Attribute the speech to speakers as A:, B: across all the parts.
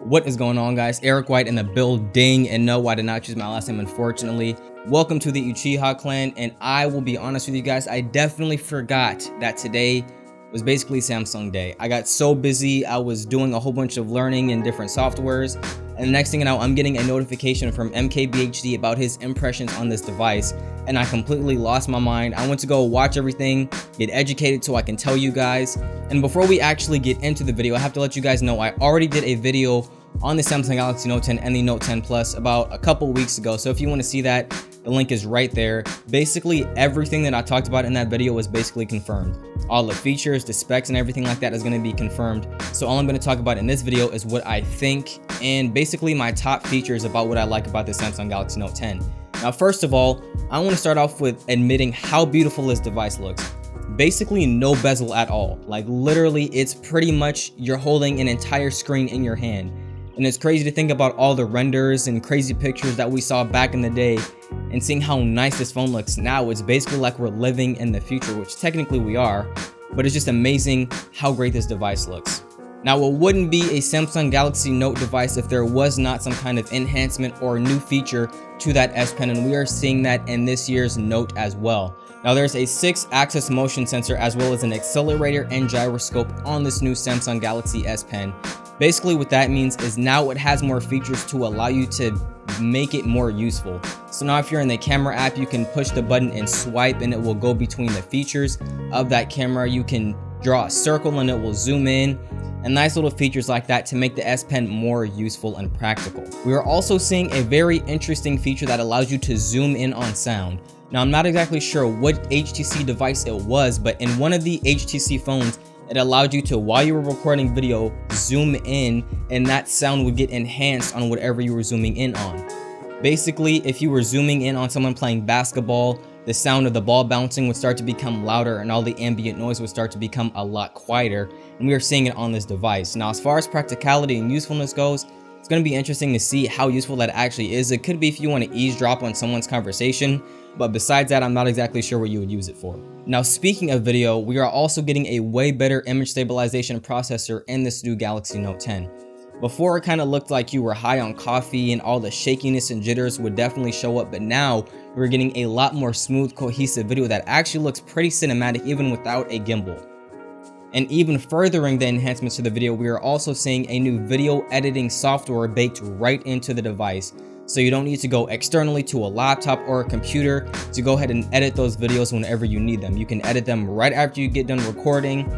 A: What is going on, guys? Eric White in the building, and no, I did not choose my last name, unfortunately. Welcome to the Uchiha clan, and I will be honest with you guys, I definitely forgot that today was basically Samsung Day. I got so busy, I was doing a whole bunch of learning in different softwares, and the next thing you know, I'm getting a notification from MKBHD about his impressions on this device, and I completely lost my mind. I went to go watch everything, get educated so I can tell you guys. And before we actually get into the video, I have to let you guys know I already did a video on the Samsung Galaxy Note 10 and the Note 10 Plus about a couple weeks ago. So if you want to see that, the link is right there. Basically, everything that I talked about in that video was basically confirmed. All the features, the specs, and everything like that is going to be confirmed. So all I'm going to talk about in this video is what I think and basically my top features about what I like about the Samsung Galaxy Note 10. Now, first of all, I want to start off with admitting how beautiful this device looks. Basically no bezel at all. Like literally, it's pretty much you're holding an entire screen in your hand. And it's crazy to think about all the renders and crazy pictures that we saw back in the day and seeing how nice this phone looks now. It's basically like we're living in the future, which technically we are, but it's just amazing how great this device looks. Now, it wouldn't be a Samsung Galaxy Note device if there was not some kind of enhancement or new feature to that S Pen, and we are seeing that in this year's Note as well. Now, there's a 6-axis motion sensor as well as an accelerator and gyroscope on this new Samsung Galaxy S Pen. Basically, what that means is now it has more features to allow you to make it more useful. So now if you're in the camera app, you can push the button and swipe and it will go between the features of that camera. You can draw a circle and it will zoom in, and nice little features like that to make the S Pen more useful and practical. We are also seeing a very interesting feature that allows you to zoom in on sound. Now, I'm not exactly sure what HTC device it was, but in one of the HTC phones, it allowed you to, while you were recording video, zoom in, and that sound would get enhanced on whatever you were zooming in on. Basically, if you were zooming in on someone playing basketball, the sound of the ball bouncing would start to become louder and all the ambient noise would start to become a lot quieter, and we are seeing it on this device. Now, as far as practicality and usefulness goes, it's going to be interesting to see how useful that actually is. It could be if you want to eavesdrop on someone's conversation, but besides that, I'm not exactly sure what you would use it for. Now, speaking of video, we are also getting a way better image stabilization processor in this new Galaxy Note 10. Before, it kind of looked like you were high on coffee and all the shakiness and jitters would definitely show up, but now we're getting a lot more smooth, cohesive video that actually looks pretty cinematic even without a gimbal. And even furthering the enhancements to the video, we are also seeing a new video editing software baked right into the device. So you don't need to go externally to a laptop or a computer to go ahead and edit those videos whenever you need them. You can edit them right after you get done recording,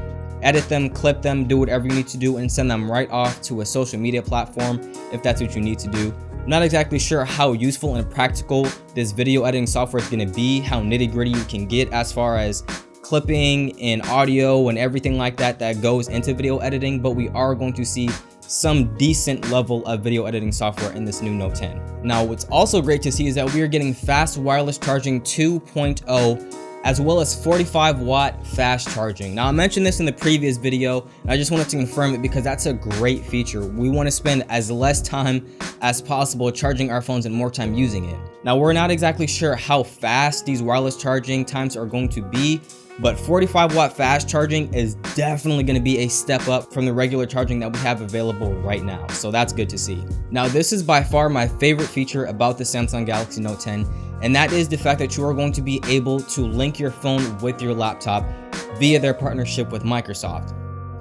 A: edit them, clip them, do whatever you need to do, and send them right off to a social media platform if that's what you need to do. I'm not exactly sure how useful and practical this video editing software is going to be, how nitty-gritty you can get as far as clipping and audio and everything like that that goes into video editing, but we are going to see some decent level of video editing software in this new Note 10. Now, what's also great to see is that we are getting fast wireless charging 2.0 as well as 45-watt fast charging. Now, I mentioned this in the previous video, and I just wanted to confirm it because that's a great feature. We want to spend as less time as possible charging our phones and more time using it. Now, we're not exactly sure how fast these wireless charging times are going to be, but 45-watt fast charging is definitely going to be a step up from the regular charging that we have available right now. So that's good to see. Now, this is by far my favorite feature about the Samsung Galaxy Note 10, and that is the fact that you are going to be able to link your phone with your laptop via their partnership with Microsoft.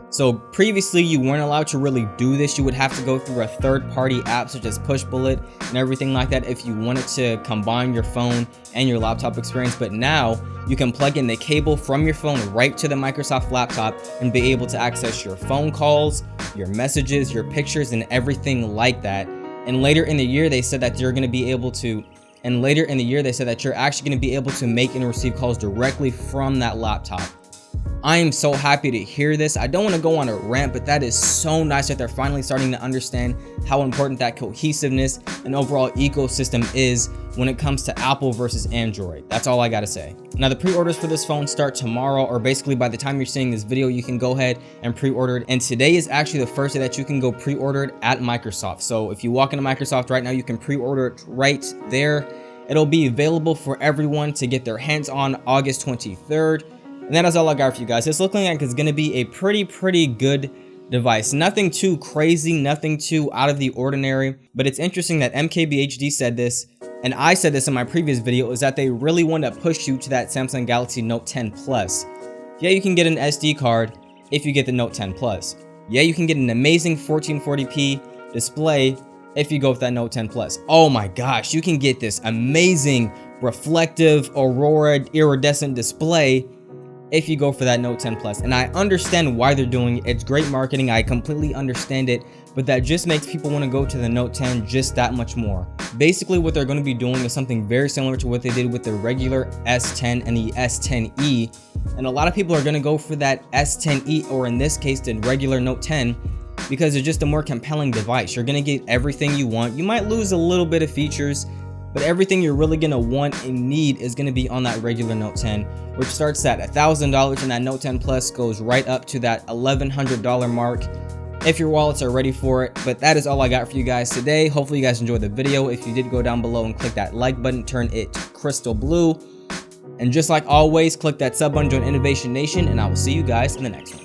A: So previously, you weren't allowed to really do this. You would have to go through a third-party app such as Pushbullet and everything like that if you wanted to combine your phone and your laptop experience. But now you can plug in the cable from your phone right to the Microsoft laptop and be able to access your phone calls, your messages, your pictures, and everything like that. And later in the year, they said that you're going to be able to you're actually going to be able to make and receive calls directly from that laptop. I am so happy to hear this. I don't want to go on a rant, but that is so nice that they're finally starting to understand how important that cohesiveness and overall ecosystem is when it comes to Apple versus Android. That's all I gotta say. Now, the pre-orders for this phone start tomorrow, or basically by the time you're seeing this video, you can go ahead and pre-order it. And today is actually the first day that you can go pre-order it at Microsoft. So if you walk into Microsoft right now, you can pre-order it right there. It'll be available for everyone to get their hands on August 23rd. And that is all I got for you guys. It's looking like it's going to be a pretty good device. Nothing too crazy, nothing too out of the ordinary, but it's interesting that MKBHD said this, and I said this in my previous video, is that they really want to push you to that Samsung Galaxy Note 10 Plus. Yeah, you can get an SD card if you get the Note 10 Plus. Yeah, you can get an amazing 1440p display if you go with that Note 10 Plus. Oh my gosh, you can get this amazing reflective aurora iridescent display if you go for that Note 10 Plus. And I understand why they're doing it. It's great marketing. I completely understand it, but that just makes people want to go to the Note 10 just that much more. Basically, what they're going to be doing is something very similar to what they did with the regular S10 and the S10e. And a lot of people are going to go for that S10e, or in this case, the regular Note 10, because it's just a more compelling device. You're going to get everything you want. You might lose a little bit of features, but everything you're really going to want and need is going to be on that regular Note 10, which starts at $1,000, and that Note 10 Plus goes right up to that $1,100 mark if your wallets are ready for it. But that is all I got for you guys today. Hopefully you guys enjoyed the video. If you did, go down below and click that like button, turn it crystal blue. And just like always, click that sub button, join Innovation Nation, and I will see you guys in the next one.